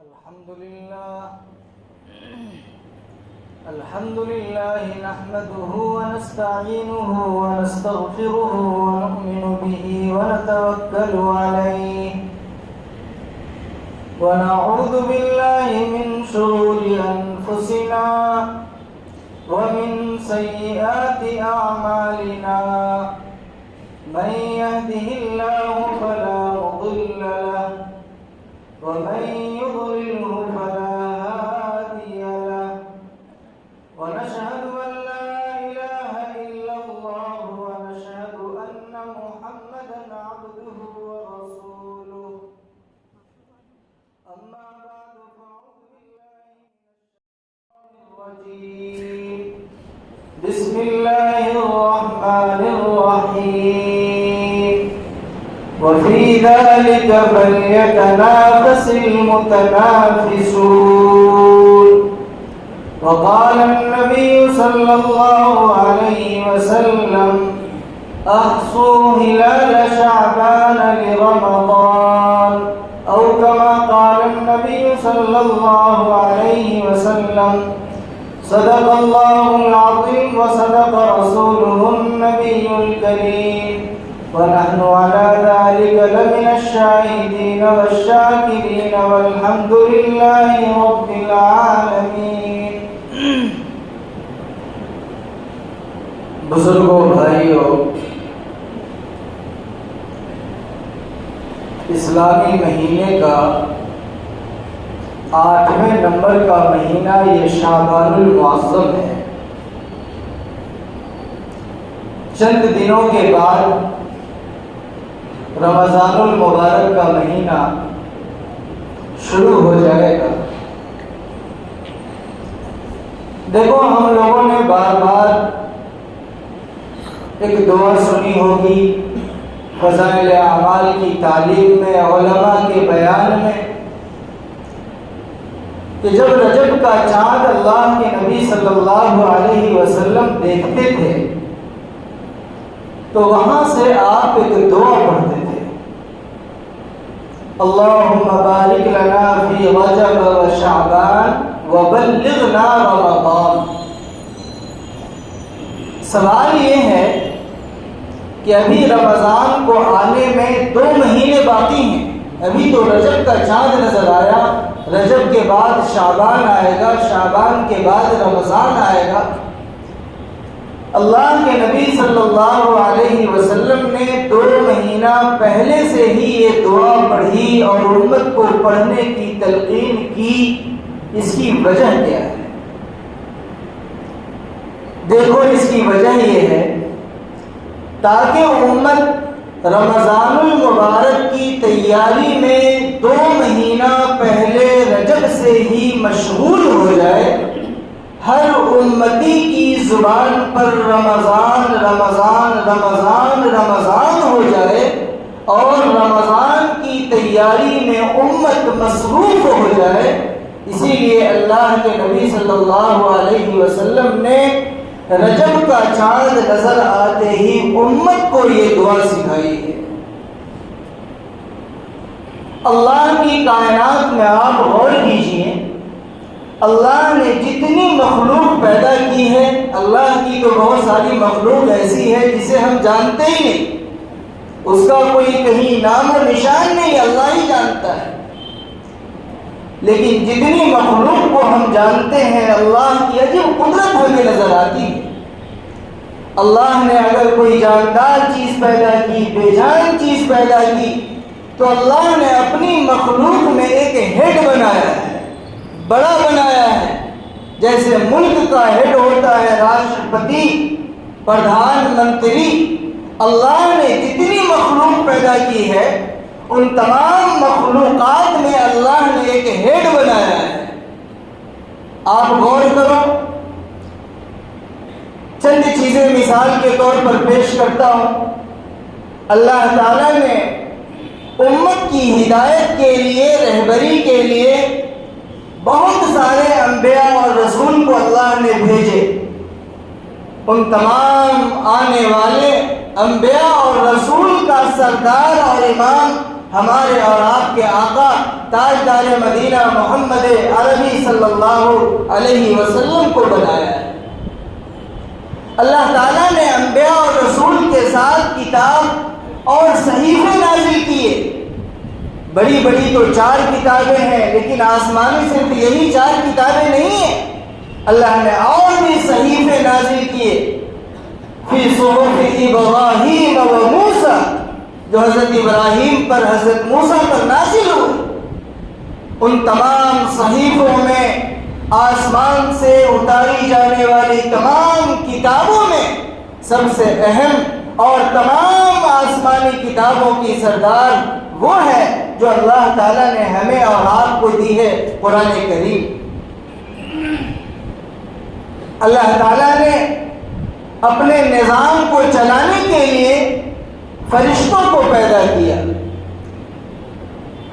الحمد لله نحمده ونستعينه ونستغفره ونؤمن به ونتوكل عليه ونعوذ بالله من شرور أنفسنا ومن سيئات أعمالنا من يهده الله فلا مضل له ومن يضلله فلا هادي له ونشهد أن لا إله إلا الله ونشهد أن محمدا عبده ورسوله أما بعد فأعوذ بالله من الشيطان الرجيم بسم الله الرحمن الرحيم وفي ذلك فليتنافس المتنافسون وقال النبي صلى الله عليه وسلم أحصوا هلال شعبان لرمضان أو كما قال النبي صلى الله عليه وسلم صدق الله العظيم وصدق رسوله النبي الكريم ونحن على ذلك لمن الشاهدين والشاكرين والحمد لله رب العالمين. بزرگوں، بھائیوں، اسلامی مہینے کا 8ویں نمبر کا مہینہ یہ شعبان المعظم ہے. چند دنوں کے بعد رمضان المبارک کا مہینہ شروع ہو جائے گا. دیکھو، ہم لوگوں نے بار بار ایک دعا سنی ہوگی فضائل اعمال کی تعلیم میں، علماء کے بیان میں، کہ جب رجب کا چاند اللہ کے نبی صلی اللہ علیہ وسلم دیکھتے تھے تو وہاں سے آپ ایک دعا پڑھتے تھے، اللہم بارک لنا فی رجب و شعبان وبلغنا رمضان. سوال یہ ہے کہ ابھی رمضان کو آنے میں 2 مہینے باقی ہیں. ابھی تو رجب کا چاند نظر آیا، رجب کے بعد شعبان آئے گا، شعبان کے بعد رمضان آئے گا. اللہ کے نبی صلی اللہ علیہ وسلم نے 2 مہینہ پہلے سے ہی یہ دعا پڑھی اور امت کو پڑھنے کی تلقین کی. اس کی وجہ کیا ہے؟ دیکھو، اس کی وجہ یہ ہے تاکہ امت رمضان المبارک کی تیاری میں 2 مہینہ پہلے رجب سے ہی مشغول ہو جائے. ہر امتی کی زبان پر رمضان رمضان رمضان رمضان ہو جائے اور رمضان کی تیاری میں امت مصروف ہو جائے. اسی لیے اللہ کے نبی صلی اللہ علیہ وسلم نے رجب کا چاند نظر آتے ہی امت کو یہ دعا سکھائی ہے. اللہ کی کائنات میں آپ غور کیجئے، اللہ نے جتنی مخلوق پیدا کی ہے، اللہ کی تو بہت ساری مخلوق ایسی ہے جسے ہم جانتے ہی نہیں، اس کا کوئی کہیں نام و نشان نہیں، اللہ ہی جانتا ہے. لیکن جتنی مخلوق کو ہم جانتے ہیں، اللہ کی عجیب قدرت ہمیں نظر آتی ہے. اللہ نے اگر کوئی جاندار چیز پیدا کی، بے جان چیز پیدا کی، تو اللہ نے اپنی مخلوق میں ایک ہیڈ بنایا ہے، بڑا بنایا ہے. جیسے ملک کا ہیڈ ہوتا ہے راشٹرپتی، پردھان منتری، اللہ نے جتنی مخلوق پیدا کی ہے ان تمام مخلوقات میں اللہ نے ایک ہیڈ بنایا ہے. آپ غور کرو، چند چیزیں مثال کے طور پر پیش کرتا ہوں. اللہ تعالیٰ نے امت کی ہدایت کے لیے، رہبری کے لیے بہت سارے انبیاء اور رسول کو اللہ نے بھیجے. ان تمام آنے والے انبیاء اور رسول کا سردار اور امام ہمارے اور آپ کے آقا تاجدار مدینہ محمد عربی صلی اللہ علیہ وسلم کو بنایا ہے۔ اللہ تعالیٰ نے انبیاء اور رسول کے ساتھ کتاب اور صحیفے نازل کیے۔ بڑی بڑی تو 4 کتابیں ہیں، لیکن آسمانی صرف یہی 4 کتابیں نہیں ہیں، اللہ نے اور بھی صحیفے نازل کیے۔ فی صحف ابراہیم و موسیٰ، جو حضرت ابراہیم پر حضرت موسیٰ پر نازل ہوئے، ان تمام صحیفوں میں آسمان سے اتاری جانے والی تمام کتابوں میں سب سے اہم اور تمام آسمانی کتابوں کی سردار وہ ہے جو اللہ تعالیٰ نے ہمیں اور آپ کو دی ہے، قرآن کریم۔ اللہ تعالیٰ نے اپنے نظام کو چلانے کے لیے فرشتوں کو پیدا کیا۔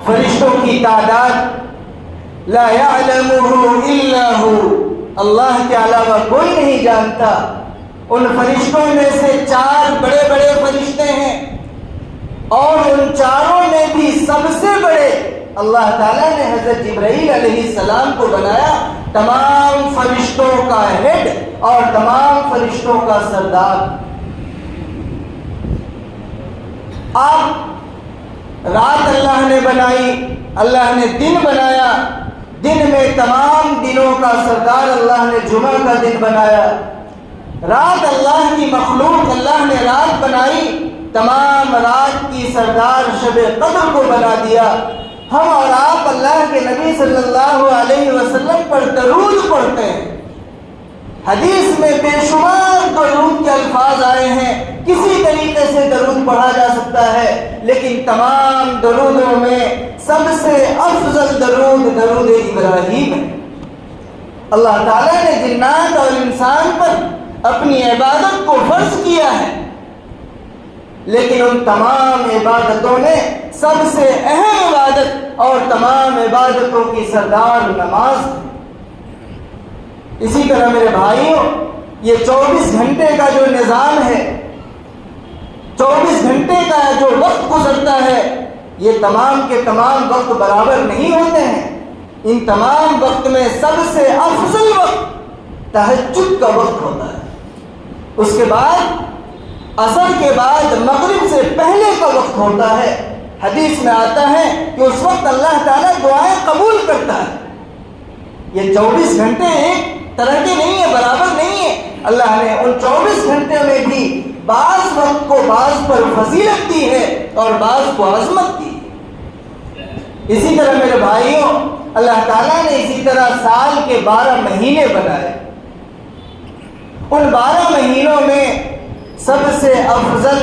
فرشتوں کی تعداد لا يعلمه الا هو، اللہ کے علاوہ کوئی نہیں جانتا۔ ان فرشتوں میں سے 4 بڑے بڑے فرشتے ہیں، اور ان چاروں میں بھی سب سے بڑے اللہ تعالیٰ نے حضرت جبرائیل علیہ السلام کو بنایا، تمام فرشتوں کا ہیڈ اور تمام فرشتوں کا سردار۔ آپ رات اللہ نے بنائی، اللہ نے دن بنایا، دن میں تمام دنوں کا سردار اللہ نے جمعہ کا دن بنایا۔ رات اللہ کی مخلوق، اللہ نے رات بنائی، تمام رات کی سردار شب قدر کو بنا دیا۔ ہم اور آپ اللہ کے نبی صلی اللہ علیہ وسلم پر درود پڑھتے ہیں، حدیث میں بے شمار درود کے الفاظ آئے ہیں، کسی طریقے سے درود پڑھا جا سکتا ہے، لیکن تمام درودوں میں سب سے افضل درود درود ابراہیم ہے۔ اللہ تعالیٰ نے جنات اور انسان پر اپنی عبادت کو فرض کیا ہے، لیکن ان تمام عبادتوں میں سب سے اہم عبادت اور تمام عبادتوں کی سردار نماز ہے۔ اسی طرح میرے بھائیوں، یہ 24 گھنٹے کا جو نظام ہے، 24 گھنٹے کا جو وقت گزرتا ہے، یہ تمام کے تمام وقت برابر نہیں ہوتے ہیں۔ ان تمام وقت میں سب سے افضل وقت تہجد کا وقت ہوتا ہے، اس کے بعد عصر کے بعد مغرب سے پہلے کا وقت ہوتا ہے۔ حدیث میں آتا ہے کہ اس وقت اللہ تعالیٰ دعائیں قبول کرتا ہے۔ یہ 24 گھنٹے ایک طرح کے نہیں ہیں، برابر نہیں ہے۔ اللہ نے ان 24 گھنٹے میں بھی بعض وقت کو بعض پر فضیلت دی ہے اور بعض کو عظمت دی ہے۔ اسی طرح میرے بھائیوں، اللہ تعالیٰ نے اسی طرح سال کے 12 مہینے بنائے۔ ان 12 مہینوں میں سب سے افضل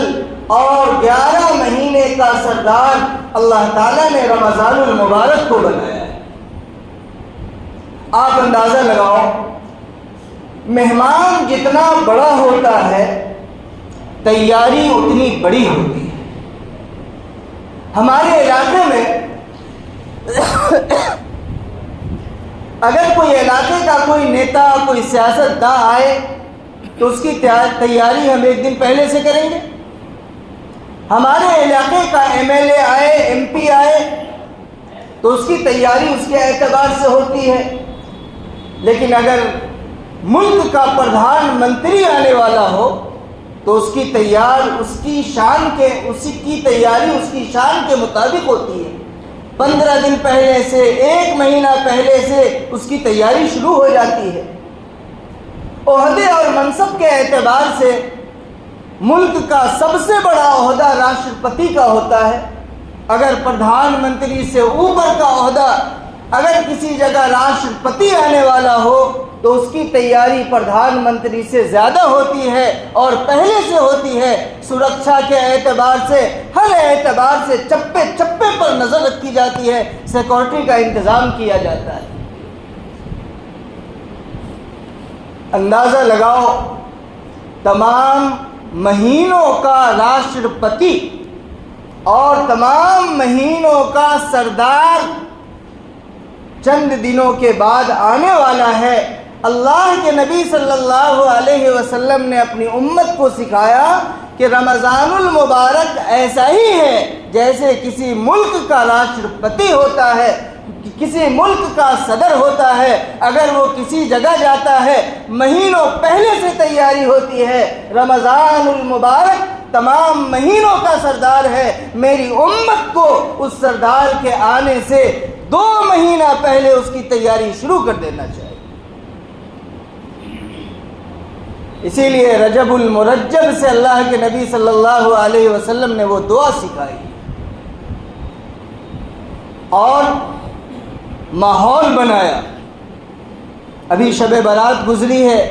اور 11 مہینے کا سردار اللہ تعالیٰ نے رمضان المبارک کو بنایا ہے۔ آپ اندازہ لگاؤ، مہمان جتنا بڑا ہوتا ہے تیاری اتنی بڑی ہوتی ہے۔ ہمارے علاقے میں اگر کوئی علاقے کا کوئی نیتا، کوئی سیاستداں آئے تو اس کی تیاری ہم ایک دن پہلے سے کریں گے۔ ہمارے علاقے کا MLA آئے، MP آئے تو اس کی تیاری اس کے اعتبار سے ہوتی ہے، لیکن اگر ملک کا پردھان منتری آنے والا ہو تو اس کی تیاری اس کی شان کے مطابق ہوتی ہے۔ 15 دن پہلے سے، 1 مہینہ پہلے سے اس کی تیاری شروع ہو جاتی ہے۔ عہدے اور منصب کے اعتبار سے ملک کا سب سے بڑا عہدہ راشٹرپتی کا ہوتا ہے۔ اگر پردھان منتری سے اوپر کا عہدہ، اگر کسی جگہ راشٹرپتی آنے والا ہو تو اس کی تیاری پردھان منتری سے زیادہ ہوتی ہے اور پہلے سے ہوتی ہے۔ سرکشا کے اعتبار سے، ہر اعتبار سے چپے چپے پر نظر رکھی جاتی ہے، سیکورٹی کا انتظام کیا جاتا ہے۔ اندازہ لگاؤ، تمام مہینوں کا راشٹرپتی اور تمام مہینوں کا سردار چند دنوں کے بعد آنے والا ہے۔ اللہ کے نبی صلی اللہ علیہ وسلم نے اپنی امت کو سکھایا کہ رمضان المبارک ایسا ہی ہے جیسے کسی ملک کا راشٹرپتی ہوتا ہے، کسی ملک کا صدر ہوتا ہے، اگر وہ کسی جگہ جاتا ہے مہینوں پہلے سے تیاری ہوتی ہے۔ رمضان المبارک تمام مہینوں کا سردار ہے، میری امت کو اس سردار کے آنے سے 2 مہینہ پہلے اس کی تیاری شروع کر دینا چاہیے۔ اسی لیے رجب المرجب سے اللہ کے نبی صلی اللہ علیہ وسلم نے وہ دعا سکھائی اور ماحول بنایا۔ ابھی شب برات گزری ہے،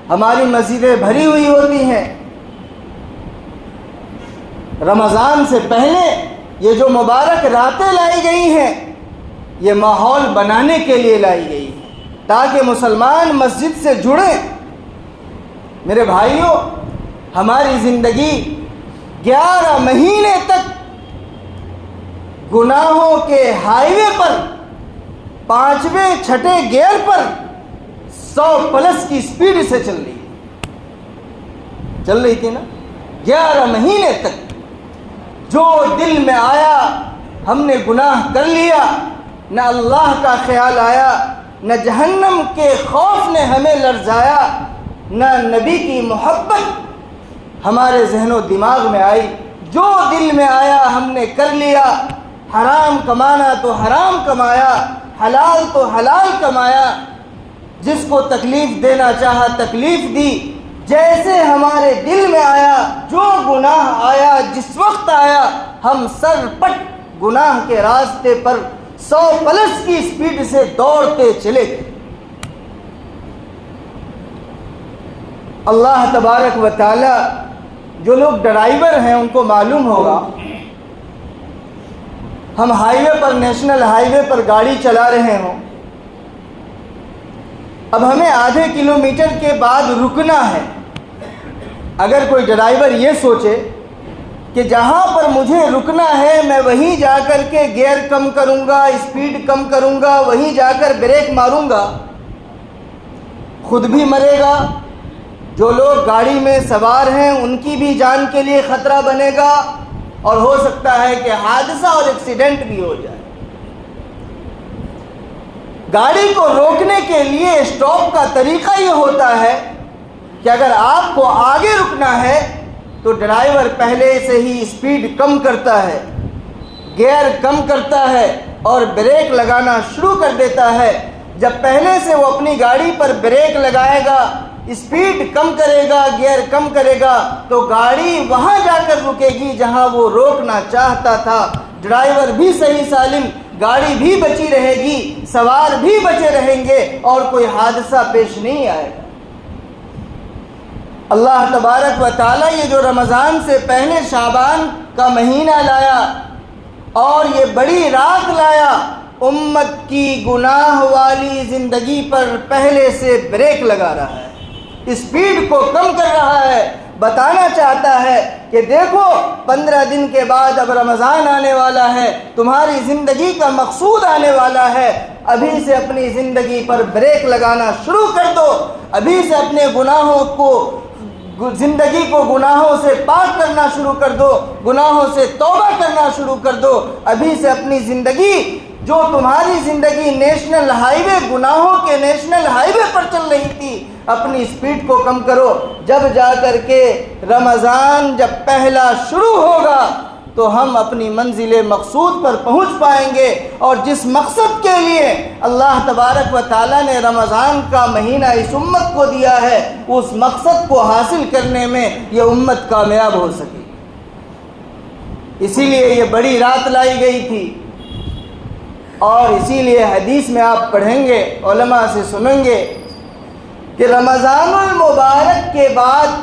ہماری مسجدیں بھری ہوئی ہوتی ہیں۔ رمضان سے پہلے یہ جو مبارک راتیں لائی گئی ہیں، یہ ماحول بنانے کے لیے لائی گئی ہیں تاکہ مسلمان مسجد سے جڑیں۔ میرے بھائیوں، ہماری زندگی 11 مہینے تک گناہوں کے ہائی وے پر 5ویں 6ٹھے گیئر پر 100+ کی سپیڈ سے چل رہی تھی نا 11 مہینے تک۔ جو دل میں آیا ہم نے گناہ کر لیا، نہ اللہ کا خیال آیا، نہ جہنم کے خوف نے ہمیں لرزایا، نہ نبی کی محبت ہمارے ذہن و دماغ میں آئی۔ جو دل میں آیا ہم نے کر لیا۔ حرام کمانا تو حرام کمایا، حلال تو حلال کمایا، جس کو تکلیف دینا چاہا تکلیف دی، جیسے ہمارے دل میں آیا، جو گناہ آیا جس وقت آیا، ہم سر پٹ گناہ کے راستے پر 100+ کی سپیڈ سے دوڑتے چلے گئے۔ اللہ تبارک و تعالی، جو لوگ ڈرائیور ہیں ان کو معلوم ہوگا، ہم ہائی وے پر، نیشنل ہائی وے پر گاڑی چلا رہے ہوں، اب ہمیں آدھے کلومیٹر کے بعد رکنا ہے۔ اگر کوئی ڈرائیور یہ سوچے کہ جہاں پر مجھے رکنا ہے میں وہیں جا کر کے گیئر کم کروں گا، اسپیڈ کم کروں گا، وہیں جا کر بریک ماروں گا، خود بھی مرے گا، جو لوگ گاڑی میں سوار ہیں ان کی بھی جان کے لیے خطرہ بنے گا، اور ہو سکتا ہے کہ حادثہ اور ایکسیڈنٹ بھی ہو جائے۔ گاڑی کو روکنے کے لیے اسٹاپ کا طریقہ یہ ہوتا ہے کہ اگر آپ کو آگے رکنا ہے تو ڈرائیور پہلے سے ہی اسپیڈ کم کرتا ہے، گیئر کم کرتا ہے اور بریک لگانا شروع کر دیتا ہے۔ جب پہلے سے وہ اپنی گاڑی پر بریک لگائے گا، اسپیڈ کم کرے گا، گیئر کم کرے گا، تو گاڑی وہاں جا کر رکے گی جہاں وہ روکنا چاہتا تھا۔ ڈرائیور بھی صحیح سالم، گاڑی بھی بچی رہے گی، سوار بھی بچے رہیں گے اور کوئی حادثہ پیش نہیں آئے گا۔ اللہ تبارک و تعالیٰ یہ جو رمضان سے پہلے شعبان کا مہینہ لایا اور یہ بڑی رات لایا، امت کی گناہ والی زندگی پر پہلے سے بریک لگا رہا ہے، اسپیڈ کو کم کر رہا ہے، بتانا چاہتا ہے کہ دیکھو 15 دن کے بعد اب رمضان آنے والا ہے، تمہاری زندگی کا مقصود آنے والا ہے، ابھی سے اپنی زندگی پر بریک لگانا شروع کر دو، ابھی سے اپنے گناہوں کو، زندگی کو گناہوں سے پاک کرنا شروع کر دو، گناہوں سے توبہ کرنا شروع کر دو، ابھی سے اپنی زندگی، جو تمہاری زندگی نیشنل ہائی وے، گناہوں کے نیشنل ہائی وے پر چل رہی تھی، اپنی سپیڈ کو کم کرو۔ جب جا کر کے رمضان جب پہلا شروع ہوگا تو ہم اپنی منزل مقصود پر پہنچ پائیں گے، اور جس مقصد کے لیے اللہ تبارک و تعالیٰ نے رمضان کا مہینہ اس امت کو دیا ہے، اس مقصد کو حاصل کرنے میں یہ امت کامیاب ہو سکے۔ اسی لیے یہ بڑی رات لائی گئی تھی، اور اسی لیے حدیث میں آپ پڑھیں گے، علماء سے سنیں گے کہ رمضان المبارک کے بعد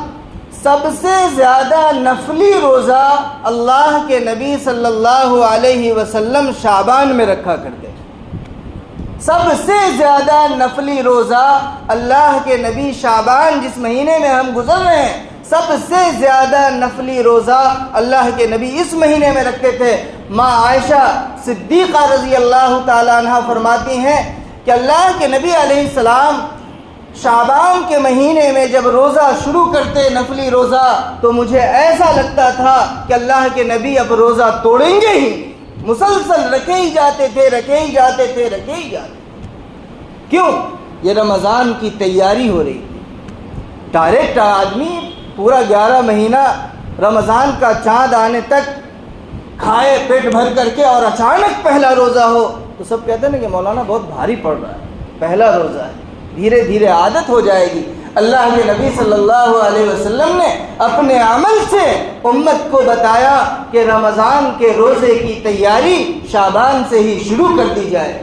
سب سے زیادہ نفلی روزہ اللہ کے نبی صلی اللہ علیہ وسلم شعبان میں رکھا کرتے ہیں۔ سب سے زیادہ نفلی روزہ اللہ کے نبی شعبان، جس مہینے میں ہم گزر رہے ہیں، سب سے زیادہ نفلی روزہ اللہ کے نبی اس مہینے میں رکھتے تھے۔ ماں عائشہ صدیقہ رضی اللہ تعالیٰ عنہ فرماتی ہیں کہ کہ اللہ کے نبی علیہ السلام شعبان کے مہینے میں جب روزہ شروع کرتے نفلی روزہ تو مجھے ایسا لگتا تھا کہ اللہ کے نبی اب روزہ توڑیں گے ہی، مسلسل رکھے ہی جاتے تھے، رکھے ہی جاتے تھے، رکھے ہی جاتے تھے۔ کیوں؟ یہ رمضان کی تیاری ہو رہی تھی۔ ڈائریکٹ آدمی پورا 11 مہینہ رمضان کا چاند آنے تک کھائے پیٹ بھر کر کے اور اچانک پہلا روزہ ہو تو سب کہتے ہیں نا کہ مولانا بہت بھاری پڑ رہا ہے، پہلا روزہ ہے، دھیرے دھیرے عادت ہو جائے گی۔ اللہ کے نبی صلی اللہ علیہ وسلم نے اپنے عمل سے امت کو بتایا کہ رمضان کے روزے کی تیاری شعبان سے ہی شروع کر دی جائے۔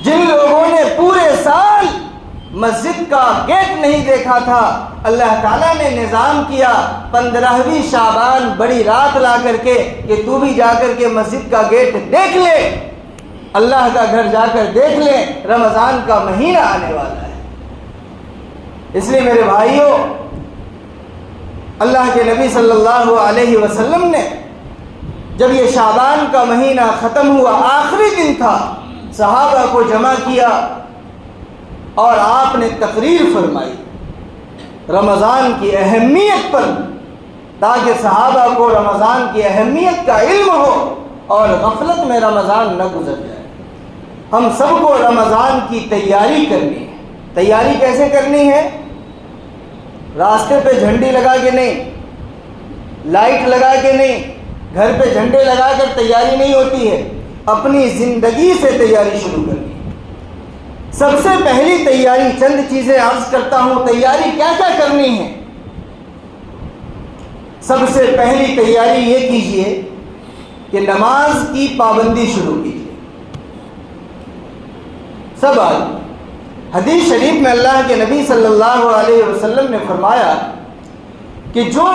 جن لوگوں نے پورے سال مسجد کا گیٹ نہیں دیکھا تھا، اللہ تعالیٰ نے نظام کیا 15ویں شعبان بڑی رات لا کر کے کہ تو بھی جا کر کے مسجد کا گیٹ دیکھ لے، اللہ کا گھر جا کر دیکھ لیں، رمضان کا مہینہ آنے والا ہے۔ اس لیے میرے بھائیوں، اللہ کے نبی صلی اللہ علیہ وسلم نے جب یہ شعبان کا مہینہ ختم ہوا، آخری دن تھا، صحابہ کو جمع کیا اور آپ نے تقریر فرمائی رمضان کی اہمیت پر، تاکہ صحابہ کو رمضان کی اہمیت کا علم ہو اور غفلت میں رمضان نہ گزر جائے۔ ہم سب کو رمضان کی تیاری کرنی ہے۔ تیاری کیسے کرنی ہے؟ راستے پہ جھنڈی لگا کے نہیں، لائٹ لگا کے نہیں، گھر پہ جھنڈے لگا کر تیاری نہیں ہوتی ہے، اپنی زندگی سے تیاری شروع کرنی ہے۔ سب سے پہلی تیاری، چند چیزیں عرض کرتا ہوں، تیاری کیا کیا کرنی ہے۔ سب سے پہلی تیاری یہ کیجئے کہ نماز کی پابندی شروع کیجئے۔ سب آدمی، حدیث شریف میں اللہ کے نبی صلی اللہ علیہ وسلم نے فرمایا کہ جو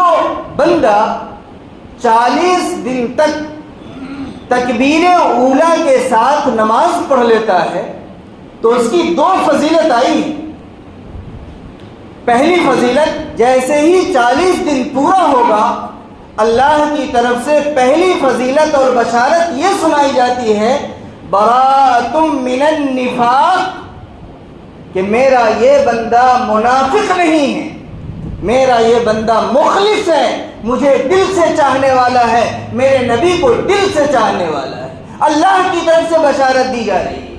بندہ 40 دن تک تکبیر اولیٰ کے ساتھ نماز پڑھ لیتا ہے تو اس کی 2 فضیلت آئی۔ پہلی فضیلت، جیسے ہی 40 دن پورا ہوگا اللہ کی طرف سے پہلی فضیلت اور بشارت یہ سنائی جاتی ہے، براءۃ من النفاق، کہ میرا یہ بندہ منافق نہیں ہے، میرا یہ بندہ مخلص ہے، مجھے دل سے چاہنے والا ہے، میرے نبی کو دل سے چاہنے والا ہے، اللہ کی طرف سے بشارت دی جا رہی ہے۔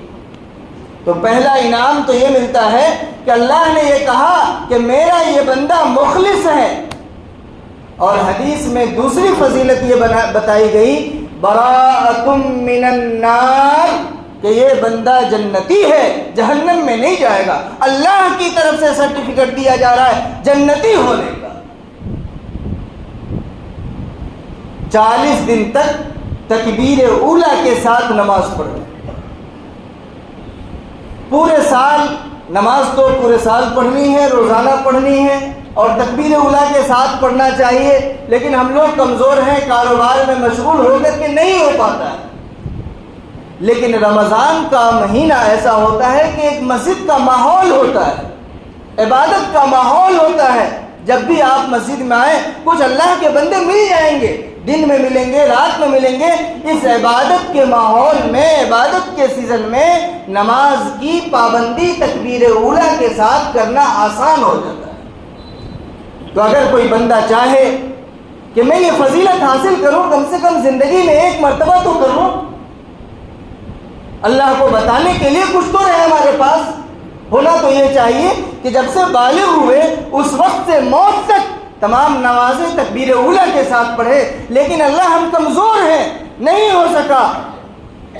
تو پہلا انعام تو یہ ملتا ہے کہ اللہ نے یہ کہا کہ میرا یہ بندہ مخلص ہے، اور حدیث میں دوسری فضیلت یہ بتائی گئی، براءۃ من النار، کہ یہ بندہ جنتی ہے، جہنم میں نہیں جائے گا، اللہ کی طرف سے سرٹیفکیٹ دیا جا رہا ہے جنتی ہونے کا۔ 40 دن تک تکبیر اولیٰ کے ساتھ نماز پڑھیں۔ پورے سال نماز تو پورے سال پڑھنی ہے، روزانہ پڑھنی ہے، اور تکبیر اولیٰ کے ساتھ پڑھنا چاہیے، لیکن ہم لوگ کمزور ہیں، کاروبار میں مشغول ہو کر کے نہیں ہو پاتا ہے۔ لیکن رمضان کا مہینہ ایسا ہوتا ہے کہ ایک مسجد کا ماحول ہوتا ہے، عبادت کا ماحول ہوتا ہے۔ جب بھی آپ مسجد میں آئیں، کچھ اللہ کے بندے مل جائیں گے، دن میں ملیں گے، رات میں ملیں گے۔ اس عبادت کے ماحول میں، عبادت کے سیزن میں نماز کی پابندی تکبیر اولیٰ کے ساتھ کرنا آسان ہو جاتا ہے۔ تو اگر کوئی بندہ چاہے کہ میں یہ فضیلت حاصل کروں، کم سے کم زندگی میں ایک مرتبہ تو کروں، اللہ کو بتانے کے لیے کچھ تو رہے ہمارے پاس، ہونا تو یہ چاہیے کہ جب سے بالغ ہوئے اس وقت سے موت تک تمام نمازیں تکبیر اولیٰ کے ساتھ پڑھے۔ لیکن اللہ ہم کمزور ہیں، نہیں ہو سکا،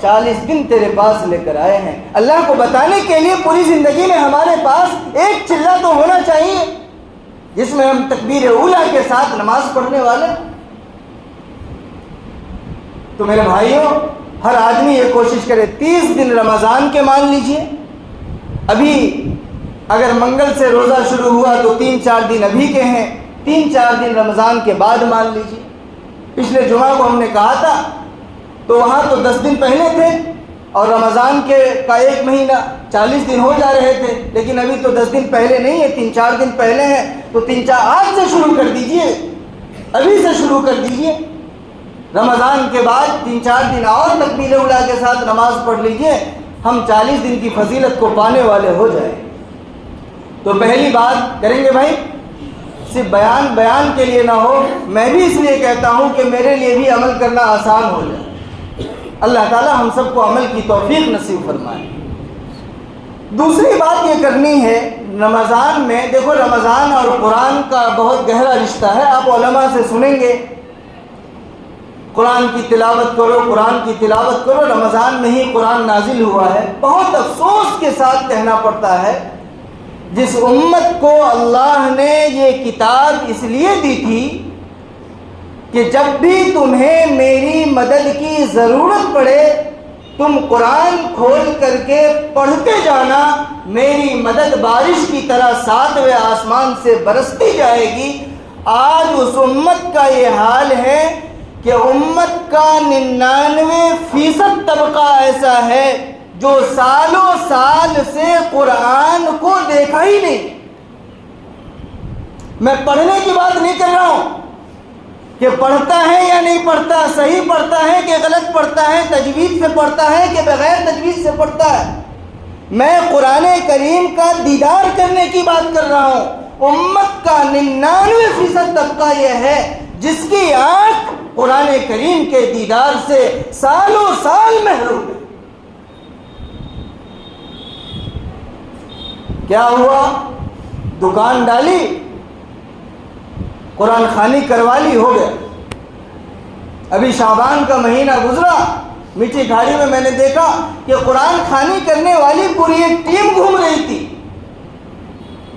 40 دن تیرے پاس لے کر آئے ہیں، اللہ کو بتانے کے لیے پوری زندگی میں ہمارے پاس ایک چلہ تو ہونا چاہیے جس میں ہم تکبیر اولیٰ کے ساتھ نماز پڑھنے والے۔ تو میرے بھائیوں، ہر آدمی یہ کوشش کرے 30 دن رمضان کے مان لیجئے۔ ابھی اگر منگل سے روزہ شروع ہوا تو 3-4 دن ابھی کے ہیں، 3-4 دن رمضان کے بعد مان لیجئے۔ پچھلے جمعہ کو ہم نے کہا تھا تو وہاں تو 10 دن پہلے تھے، اور رمضان کا 1 مہینہ 40 دن ہو جا رہے تھے، لیکن ابھی تو 10 دن پہلے نہیں ہے، 3-4 دن پہلے ہیں، تو 3-4 آج سے شروع کر دیجئے، ابھی سے شروع کر دیجئے۔ رمضان کے بعد 3-4 دن اور تکبیر اولیٰ کے ساتھ نماز پڑھ لیجئے، ہم 40 دن کی فضیلت کو پانے والے ہو جائیں۔ تو پہلی بات کریں گے بھائی، صرف بیان کے لیے نہ ہو، میں بھی اس لیے کہتا ہوں کہ میرے لیے بھی عمل کرنا آسان ہو جائے۔ اللہ تعالی ہم سب کو عمل کی توفیق نصیب فرمائے۔ دوسری بات یہ کرنی ہے، رمضان میں دیکھو، رمضان اور قرآن کا بہت گہرا رشتہ ہے۔ آپ علماء سے سنیں گے قرآن کی تلاوت کرو، قرآن کی تلاوت کرو، رمضان میں ہی قرآن نازل ہوا ہے۔ بہت افسوس کے ساتھ کہنا پڑتا ہے، جس امت کو اللہ نے یہ کتاب اس لیے دی تھی کہ جب بھی تمہیں میری مدد کی ضرورت پڑے تم قرآن کھول کر کے پڑھتے جانا، میری مدد بارش کی طرح 7ویں آسمان سے برستی جائے گی۔ آج اس امت کا یہ حال ہے کہ امت کا 99% طبقہ ایسا ہے جو سالوں سال سے قرآن کو دیکھا ہی نہیں۔ میں پڑھنے کی بات نہیں کر رہا ہوں کہ پڑھتا ہے یا نہیں پڑھتا، صحیح پڑھتا ہے کہ غلط پڑھتا ہے، تجوید سے پڑھتا ہے کہ بغیر تجوید سے پڑھتا ہے۔ میں قرآن کریم کا دیدار کرنے کی بات کر رہا ہوں۔ امت کا 99% طبقہ یہ ہے جس کی آنکھ قرآن کریم کے دیدار سے سالوں سال محروم ہے۔ کیا ہوا؟ دکان ڈالی، قرآن خوانی کروا لی، ہو گیا۔ ابھی شعبان کا مہینہ گزرا، میٹھی کھاڑی میں نے دیکھا کہ قرآن خوانی کرنے والی پوری ایک ٹیم گھوم رہی تھی۔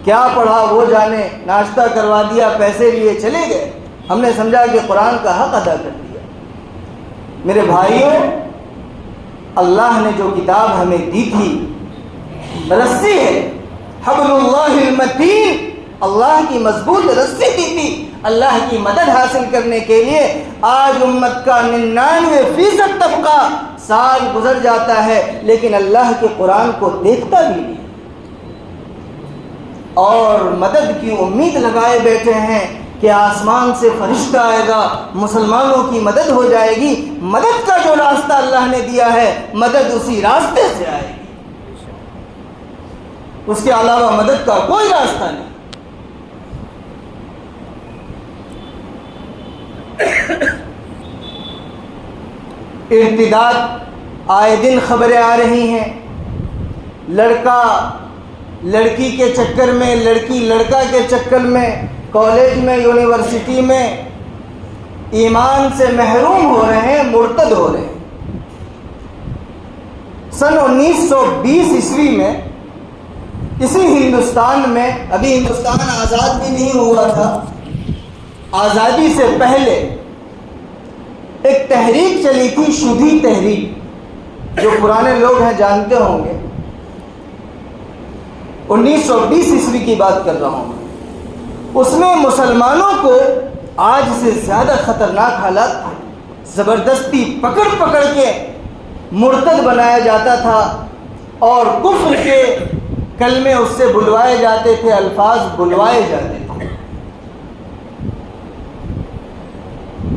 کیا پڑھا وہ جانے، ناشتہ کروا دیا، پیسے لیے چلے گئے۔ ہم نے سمجھا کہ قرآن کا حق ادا کر دیا۔ میرے بھائیوں، اللہ نے جو کتاب ہمیں دی تھی رسی ہے، حبل اللہ المتین، اللہ کی مضبوط رسی دی تھی اللہ کی مدد حاصل کرنے کے لیے۔ آج امت کا 99% طبقہ سال گزر جاتا ہے لیکن اللہ کے قرآن کو دیکھتا بھی نہیں، اور مدد کی امید لگائے بیٹھے ہیں کہ آسمان سے فرشتہ آئے گا، مسلمانوں کی مدد ہو جائے گی۔ مدد کا جو راستہ اللہ نے دیا ہے، مدد اسی راستے سے آئے گی، اس کے علاوہ مدد کا کوئی راستہ نہیں۔ ارتداد، آئے دن خبریں آ رہی ہیں، لڑکا لڑکی کے چکر میں، لڑکی لڑکا کے چکر میں، کالج میں، یونیورسٹی میں ایمان سے محروم ہو رہے ہیں، مرتد ہو رہے ہیں۔ سن 1920 عیسوی میں اسی ہندوستان میں، ابھی ہندوستان آزاد بھی نہیں ہوا تھا، آزادی سے پہلے ایک تحریک چلی تھی، شدھی تحریک، جو پرانے لوگ ہیں جانتے ہوں گے۔ 1920 عیسوی کی بات کر رہا ہوں۔ اس میں مسلمانوں کو آج سے زیادہ خطرناک حالات تھے، زبردستی پکڑ پکڑ کے مرتد بنایا جاتا تھا، اور کفر کے کلمے اس سے بلوائے جاتے تھے، الفاظ بلوائے جاتے تھے۔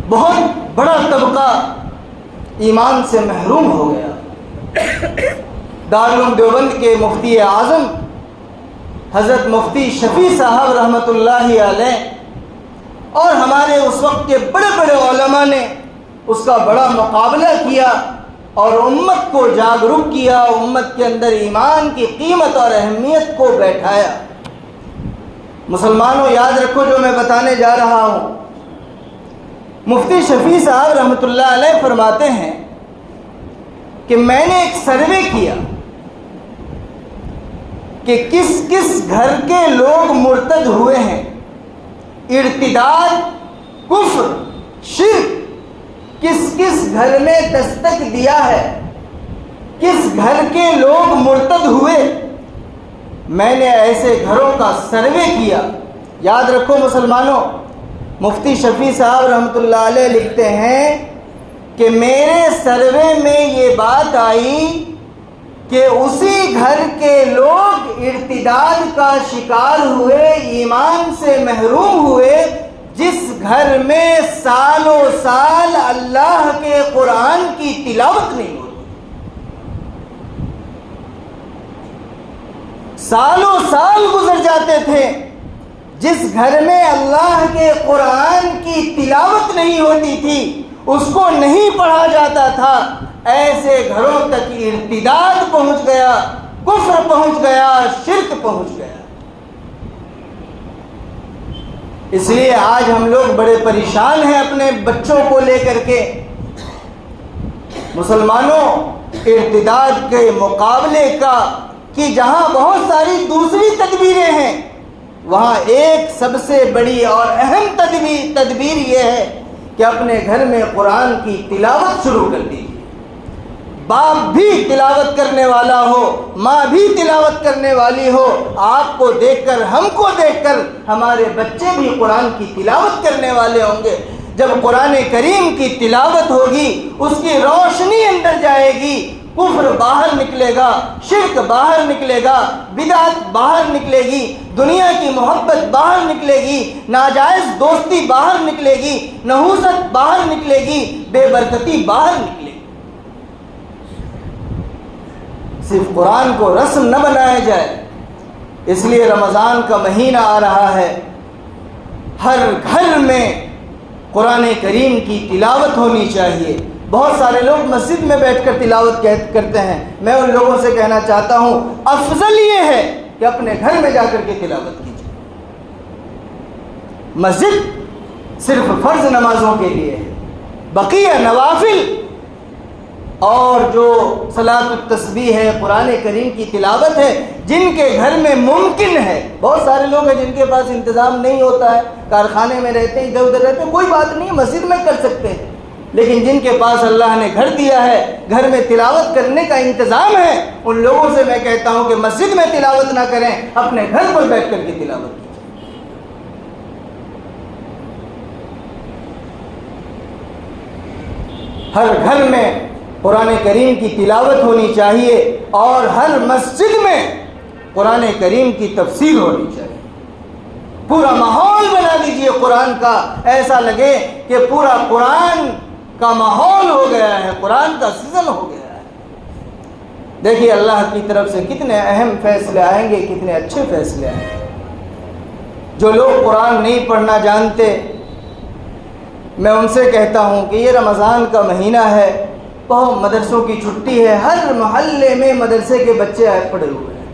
بہت بڑا طبقہ ایمان سے محروم ہو گیا۔ دارالعلوم دیوبند کے مفتی اعظم حضرت مفتی شفیع صاحب رحمۃ اللہ علیہ اور ہمارے اس وقت کے بڑے بڑے علماء نے اس کا بڑا مقابلہ کیا اور امت کو جاگرک کیا، امت کے اندر ایمان کی قیمت اور اہمیت کو بیٹھایا۔ مسلمانوں یاد رکھو جو میں بتانے جا رہا ہوں۔ مفتی شفیع صاحب رحمۃ اللہ علیہ فرماتے ہیں کہ میں نے ایک سروے کیا کہ کس کس گھر کے لوگ مرتد ہوئے ہیں، ارتداد، کفر، شرک کس کس گھر میں دستک دیا ہے، کس گھر کے لوگ مرتد ہوئے۔ میں نے ایسے گھروں کا سروے کیا۔ یاد رکھو مسلمانوں، مفتی شفیع صاحب رحمۃ اللہ علیہ لکھتے ہیں کہ میرے سروے میں یہ بات آئی کہ اسی گھر کے لوگ ارتداد کا شکار ہوئے، ایمان سے محروم ہوئے، جس گھر میں سالوں سال اللہ کے قرآن کی تلاوت نہیں ہوتی۔ سالوں سال گزر جاتے تھے، جس گھر میں اللہ کے قرآن کی تلاوت نہیں ہوتی تھی، اس کو نہیں پڑھا جاتا تھا، ایسے گھروں تک ارتداد پہنچ گیا، کفر پہنچ گیا، شرک پہنچ گیا۔ اس لیے آج ہم لوگ بڑے پریشان ہیں اپنے بچوں کو لے کر کے۔ مسلمانوں، ارتداد کے مقابلے کا کہ جہاں بہت ساری دوسری تدبیریں ہیں، وہاں ایک سب سے بڑی اور اہم تدبیر یہ ہے کہ اپنے گھر میں قرآن کی تلاوت شروع کر دیجیے۔ باپ بھی تلاوت کرنے والا ہو، ماں بھی تلاوت کرنے والی ہو، آپ کو دیکھ کر، ہم کو دیکھ کر ہمارے بچے بھی قرآن کی تلاوت کرنے والے ہوں گے۔ جب قرآن کریم کی تلاوت ہوگی، اس کی روشنی اندر جائے گی، کفر باہر نکلے گا، شرک باہر نکلے گا، بدعت باہر نکلے گی، دنیا کی محبت باہر نکلے گی، ناجائز دوستی باہر نکلے گی، نحوست باہر نکلے گی، بے برکتی باہر نکلے گی۔ صرف قرآن کو رسم نہ بنایا جائے۔ اس لیے رمضان کا مہینہ آ رہا ہے، ہر گھر میں قرآن کریم کی تلاوت ہونی چاہیے۔ بہت سارے لوگ مسجد میں بیٹھ کر تلاوت کرتے ہیں، میں ان لوگوں سے کہنا چاہتا ہوں افضل یہ ہے کہ اپنے گھر میں جا کر کے تلاوت کیجیے۔ مسجد صرف فرض نمازوں کے لیے ہے، بقیہ نوافل اور جو صلاۃ التسبیح ہے، قرآن کریم کی تلاوت ہے، جن کے گھر میں ممکن ہے۔ بہت سارے لوگ ہیں جن کے پاس انتظام نہیں ہوتا ہے، کارخانے میں رہتے ہیں، ادھر ادھر رہتے ہیں، کوئی بات نہیں، مسجد میں کر سکتے ہیں۔ لیکن جن کے پاس اللہ نے گھر دیا ہے، گھر میں تلاوت کرنے کا انتظام ہے، ان لوگوں سے میں کہتا ہوں کہ مسجد میں تلاوت نہ کریں، اپنے گھر پر بیٹھ کر کے تلاوت کریں۔ ہر گھر میں قرآن کریم کی تلاوت ہونی چاہیے، اور ہر مسجد میں قرآن کریم کی تفسیر ہونی چاہیے۔ پورا ماحول بنا دیجئے قرآن کا، ایسا لگے کہ پورا قرآن کا ماحول ہو گیا ہے، قرآن کا سیزن ہو گیا ہے۔ دیکھیے اللہ کی طرف سے کتنے اہم فیصلے آئیں گے، کتنے اچھے فیصلے آئیں گے۔ جو لوگ قرآن نہیں پڑھنا جانتے، میں ان سے کہتا ہوں کہ یہ رمضان کا مہینہ ہے، بہت مدرسوں کی چھٹی ہے، ہر محلے میں مدرسے کے بچے پڑے ہوئے ہیں۔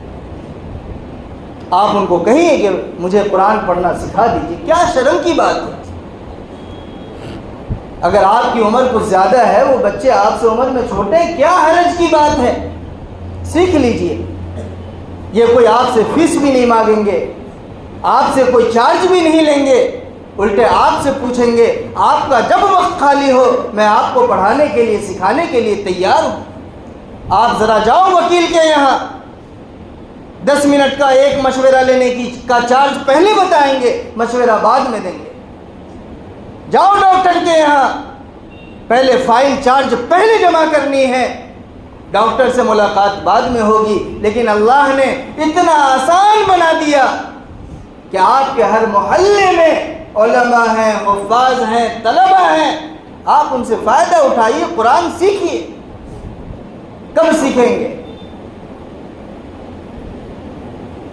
آپ ان کو کہیے کہ مجھے قرآن پڑھنا سکھا دیجیے، کیا شرم کی بات ہے؟ اگر آپ کی عمر کچھ زیادہ ہے، وہ بچے آپ سے عمر میں چھوٹے ہیں، کیا حرج کی بات ہے؟ سیکھ لیجیے۔ یہ کوئی آپ سے فیس بھی نہیں مانگیں گے، آپ سے کوئی چارج بھی نہیں لیں گے، الٹے آپ سے پوچھیں گے آپ کا جب وقت خالی ہو میں آپ کو پڑھانے کے لیے، سکھانے کے لیے تیار ہوں۔ آپ ذرا جاؤ وکیل کے یہاں، 10 منٹ کا ایک مشورہ لینے کا چارج پہلے بتائیں گے، مشورہ بعد میں دیں گے۔ جاؤ ڈاکٹر کے یہاں، پہلے فائل چارج پہلے جمع کرنی ہے، ڈاکٹر سے ملاقات بعد میں ہوگی۔ لیکن اللہ نے اتنا آسان بنا دیا کہ آپ کے ہر محلے میں علماء ہیں، حفاظ ہیں، طلبہ ہیں، آپ ان سے فائدہ اٹھائیے، قرآن سیکھیے۔ کب سیکھیں گے؟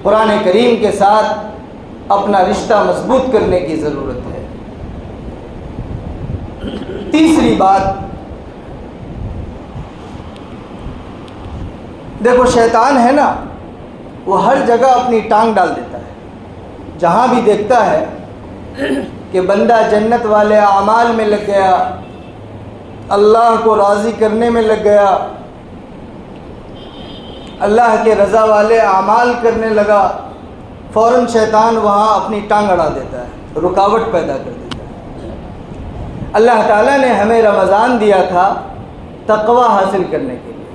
قرآن کریم کے ساتھ اپنا رشتہ مضبوط کرنے کی ضرورت ہے۔ تیسری بات، دیکھو شیطان ہے نا، وہ ہر جگہ اپنی ٹانگ ڈال دیتا ہے۔ جہاں بھی دیکھتا ہے کہ بندہ جنت والے اعمال میں لگ گیا، اللہ کو راضی کرنے میں لگ گیا، اللہ کے رضا والے اعمال کرنے لگا، فوراً شیطان وہاں اپنی ٹانگ اڑا دیتا ہے، رکاوٹ پیدا کر دیتا ہے۔ اللہ تعالیٰ نے ہمیں رمضان دیا تھا تقوی حاصل کرنے کے لیے،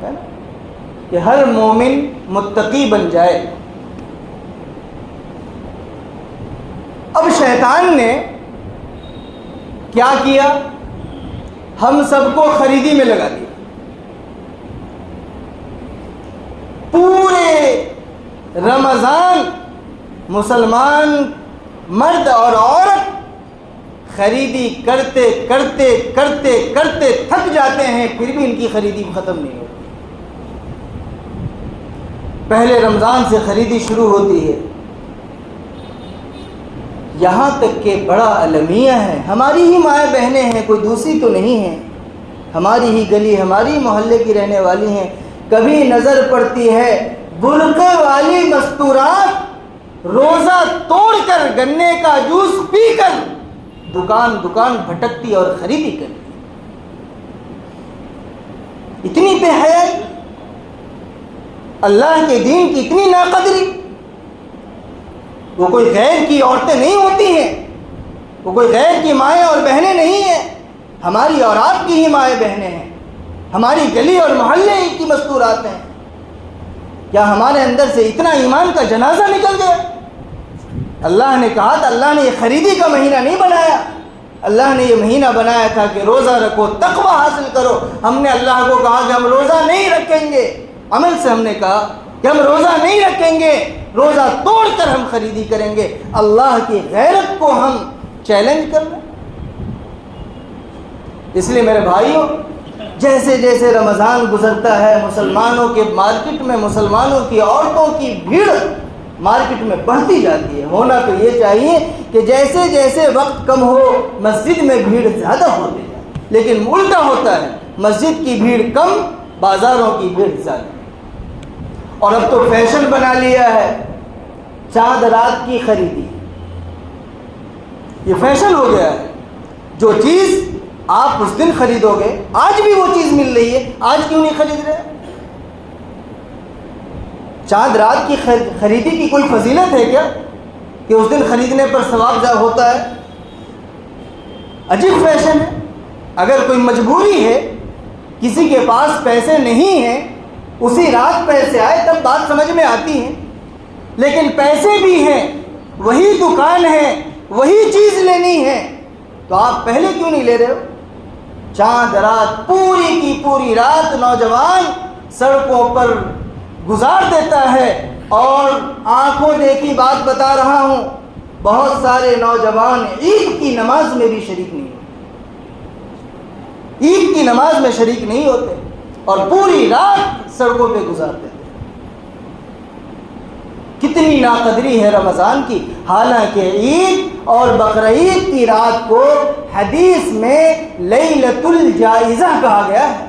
ہے نا، کہ ہر مومن متقی بن جائے۔ اب شیطان نے کیا کیا؟ ہم سب کو خریدی میں لگا دیا۔ پورے رمضان مسلمان مرد اور عورت خریدی کرتے کرتے کرتے کرتے تھک جاتے ہیں، پھر بھی ان کی خریدی ختم نہیں ہوتی۔ پہلے رمضان سے خریدی شروع ہوتی ہے، یہاں تک کہ بڑا المیہ ہے، ہماری ہی مائیں بہنیں ہیں، کوئی دوسری تو نہیں ہے، ہماری ہی گلی ہماری محلے کی رہنے والی ہیں، کبھی نظر پڑتی ہے برقع والی مستورات روزہ توڑ کر گنے کا جوس پی کر دکان دکان بھٹکتی اور خریدی کرتی، اتنی بے حیائی، اللہ کے دین کی اتنی ناقدری۔ وہ کوئی غیر کی عورتیں نہیں ہوتی ہیں، وہ کوئی غیر کی مائیں اور بہنیں نہیں ہیں، ہماری اور آپ کی ہی مائیں بہنیں ہیں، ہماری گلی اور محلے کی مستورات ہیں۔ کیا ہمارے اندر سے اتنا ایمان کا جنازہ نکل گیا؟ اللہ نے کہا تھا، اللہ نے یہ خریدی کا مہینہ نہیں بنایا، اللہ نے یہ مہینہ بنایا تھا کہ روزہ رکھو، تقوی حاصل کرو۔ ہم نے اللہ کو کہا کہ ہم روزہ نہیں رکھیں گے، عمل سے ہم نے کہا کہ ہم روزہ نہیں رکھیں گے، روزہ توڑ کر ہم خریدی کریں گے۔ اللہ کی غیرت کو ہم چیلنج کر رہے ہیں۔ اس لیے میرے بھائیوں، جیسے جیسے رمضان گزرتا ہے، مسلمانوں کے مارکیٹ میں مسلمانوں کی عورتوں کی بھیڑ مارکیٹ میں بڑھتی جاتی ہے۔ ہونا تو یہ چاہیے کہ جیسے جیسے وقت کم ہو مسجد میں بھیڑ زیادہ ہوتی جائے، لیکن الٹا ہوتا ہے، مسجد کی بھیڑ کم، بازاروں کی بھیڑ زیادہ۔ اور اب تو فیشن بنا لیا ہے چاند رات کی خریدی، یہ فیشن ہو گیا ہے۔ جو چیز آپ اس دن خریدو گے، آج بھی وہ چیز مل رہی ہے، آج کیوں نہیں خرید رہے؟ چاند رات کی خریدی کی کوئی فضیلت ہے کیا کہ اس دن خریدنے پر ثواب زیادہ ہوتا ہے؟ عجیب فیشن ہے۔ اگر کوئی مجبوری ہے، کسی کے پاس پیسے نہیں ہیں، اسی رات پیسے آئے تب بات سمجھ میں آتی ہے، لیکن پیسے بھی ہیں، وہی دکان ہے، وہی چیز لینی ہے، تو آپ پہلے کیوں نہیں لے رہے ہو؟ چاند رات، پوری کی پوری رات نوجوان سڑکوں پر گزار دیتا ہے، اور آنکھوں دیکھی بات بتا رہا ہوں، بہت سارے نوجوان عید کی نماز میں بھی شریک نہیں ہوتے، عید کی نماز میں شریک نہیں ہوتے اور پوری رات سڑکوں پہ گزار دیتے۔ کتنی ناقدری ہے رمضان کی، حالانکہ عید اور بقرعید کی رات کو حدیث میں لیلۃ الجائزہ کہا گیا ہے،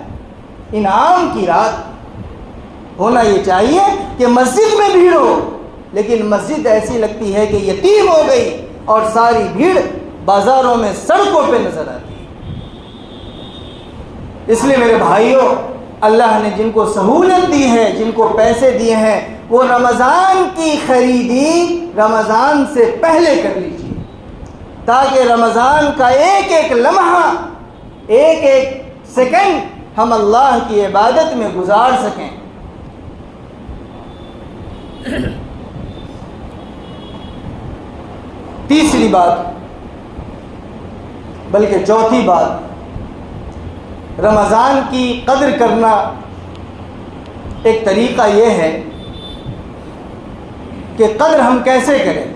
انعام کی رات۔ ہونا یہ چاہیے کہ مسجد میں بھیڑ ہو، لیکن مسجد ایسی لگتی ہے کہ یتیم ہو گئی، اور ساری بھیڑ بازاروں میں سڑکوں پہ نظر آتی ہے۔ اس لیے میرے بھائیوں، اللہ نے جن کو سہولت دی ہے، جن کو پیسے دیے ہیں، وہ رمضان کی خریدی رمضان سے پہلے کر لیجیے، تاکہ رمضان کا ایک ایک لمحہ، ایک ایک سیکنڈ ہم اللہ کی عبادت میں گزار سکیں۔ تیسری بات، بلکہ چوتھی بات، رمضان کی قدر کرنا ایک طریقہ یہ ہے کہ قدر ہم کیسے کریں،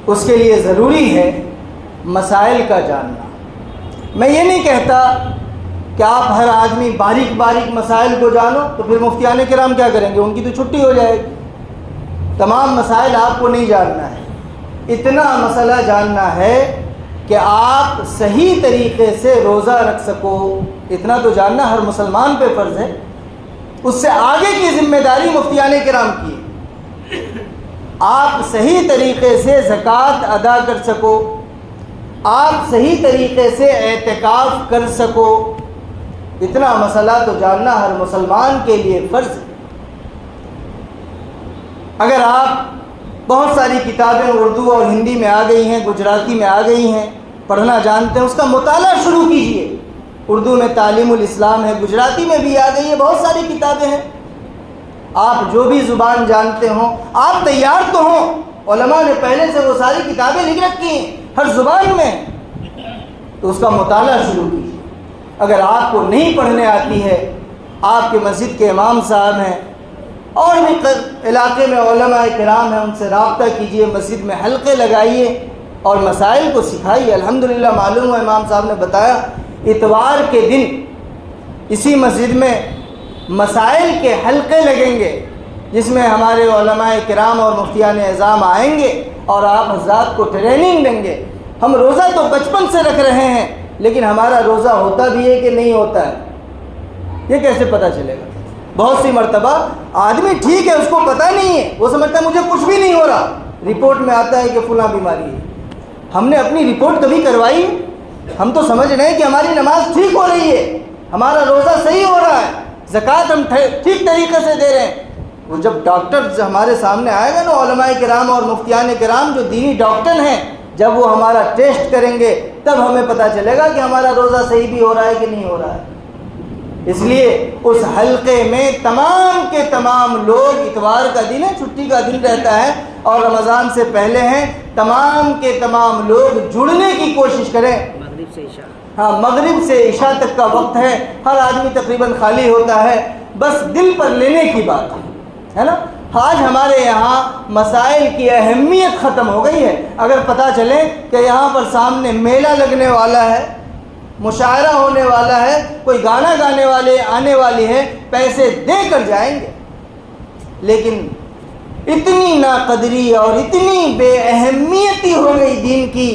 اس کے لیے ضروری ہے مسائل کا جاننا۔ میں یہ نہیں کہتا کہ آپ ہر آدمی باریک باریک مسائل کو جانو، تو پھر مفتیان کرام کیا کریں گے؟ ان کی تو چھٹی ہو جائے گی۔ تمام مسائل آپ کو نہیں جاننا ہے، اتنا مسئلہ جاننا ہے کہ آپ صحیح طریقے سے روزہ رکھ سکو، اتنا تو جاننا ہر مسلمان پہ فرض ہے۔ اس سے آگے کی ذمہ داری مفتیان کرام کی ہے۔ آپ صحیح طریقے سے زکوٰۃ ادا کر سکو، آپ صحیح طریقے سے اعتکاف کر سکو، اتنا مسئلہ تو جاننا ہر مسلمان کے لیے فرض ہے۔ اگر آپ بہت ساری کتابیں اردو اور ہندی میں آ گئی ہیں، گجراتی میں آ گئی ہیں، پڑھنا جانتے ہیں، اس کا مطالعہ شروع کیجئے۔ اردو میں تعلیم الاسلام ہے، گجراتی میں بھی آ گئی ہے، بہت ساری کتابیں ہیں۔ آپ جو بھی زبان جانتے ہوں، آپ تیار تو ہوں، علماء نے پہلے سے وہ ساری کتابیں لکھ رکھی ہیں ہر زبان میں، تو اس کا مطالعہ شروع کیجیے۔ اگر آپ کو نہیں پڑھنے آتی ہے، آپ کے مسجد کے امام صاحب ہیں اور بھی علاقے میں علماء کرام ہیں، ان سے رابطہ کیجیے، مسجد میں حلقے لگائیے اور مسائل کو سکھائیے۔ الحمدللہ معلوم ہے، امام صاحب نے بتایا اتوار کے دن اسی مسجد میں مسائل کے حلقے لگیں گے، جس میں ہمارے علماء کرام اور مفتیان اعظام آئیں گے اور آپ حضرات کو ٹریننگ دیں گے۔ ہم روزہ تو بچپن سے رکھ رہے ہیں، لیکن ہمارا روزہ ہوتا بھی ہے کہ نہیں ہوتا ہے، یہ کیسے پتہ چلے گا؟ بہت سی مرتبہ آدمی ٹھیک ہے، اس کو پتہ نہیں ہے، وہ سمجھتا ہے مجھے کچھ بھی نہیں ہو رہا، رپورٹ میں آتا ہے کہ فلاں بیماری ہے۔ ہم نے اپنی رپورٹ کبھی کروائی؟ ہم تو سمجھ رہے ہیں کہ ہماری نماز ٹھیک ہو رہی ہے، ہمارا روزہ صحیح ہو رہا ہے، زکوٰۃ ہم ٹھیک طریقے سے دے رہے ہیں۔ وہ جب ڈاکٹر ہمارے سامنے آئے گا نا، علماء کرام اور مفتیان کرام جو دینی ڈاکٹر ہیں، جب وہ ہمارا ٹیسٹ کریں گے تب ہمیں پتہ چلے گا کہ ہمارا روزہ صحیح بھی ہو رہا ہے کہ نہیں ہو رہا ہے۔ اس لیے اس حلقے میں تمام کے تمام لوگ، اتوار کا دن ہے، چھٹی کا دن رہتا ہے اور رمضان سے پہلے ہیں، تمام کے تمام لوگ جڑنے کی کوشش کریں۔ مغرب سے عشاء، ہاں، مغرب سے عشاء تک کا وقت ہے، ہر آدمی تقریباً خالی ہوتا ہے، بس دل پر لینے کی بات ہے نا۔ آج ہمارے یہاں مسائل کی اہمیت ختم ہو گئی ہے۔ اگر پتہ چلے کہ یہاں پر سامنے میلہ لگنے والا ہے، مشاعرہ ہونے والا ہے، کوئی گانا گانے والے آنے والی ہے، پیسے دے کر جائیں گے، لیکن اتنی ناقدری اور اتنی بے اہمیتی ہو گئی دین کی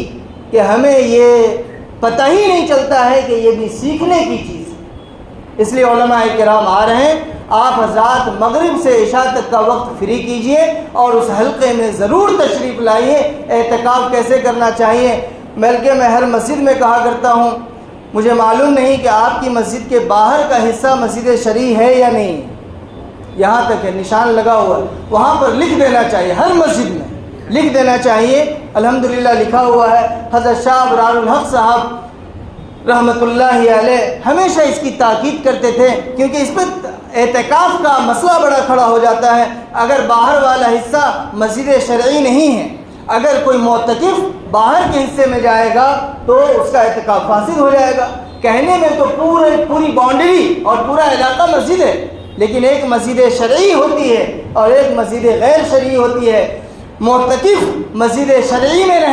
کہ ہمیں یہ پتہ ہی نہیں چلتا ہے کہ یہ بھی سیکھنے کی چیز ہے۔ اس لیے علماء کرام آ رہے ہیں، آپ حضرات مغرب سے عشاء تک کا وقت فری کیجئے اور اس حلقے میں ضرور تشریف لائیے۔ اعتکاف کیسے کرنا چاہیے، بلکہ میں ہر مسجد میں کہا کرتا ہوں، مجھے معلوم نہیں کہ آپ کی مسجد کے باہر کا حصہ مسجد شرعی ہے یا نہیں، یہاں تک ہے، نشان لگا ہوا ہے، وہاں پر لکھ دینا چاہیے، ہر مسجد میں لکھ دینا چاہیے۔ الحمدللہ لکھا ہوا ہے۔ حضرت شاہ ابرار الحق صاحب رحمۃ اللہ علیہ ہمیشہ اس کی تاکید کرتے تھے، کیونکہ اس پہ اعتکاف کا مسئلہ بڑا کھڑا ہو جاتا ہے۔ اگر باہر والا حصہ مسجد شرعی نہیں ہے، اگر کوئی معتکف باہر کے حصے میں جائے گا تو اس کا اعتکاف فاسد ہو جائے گا۔ کہنے میں تو پوری باؤنڈری اور پورا علاقہ مسجد ہے، لیکن ایک مسجد شرعی ہوتی ہے اور ایک مسجد غیر شرعی ہوتی ہے۔ معتکف مسجد شرعی میں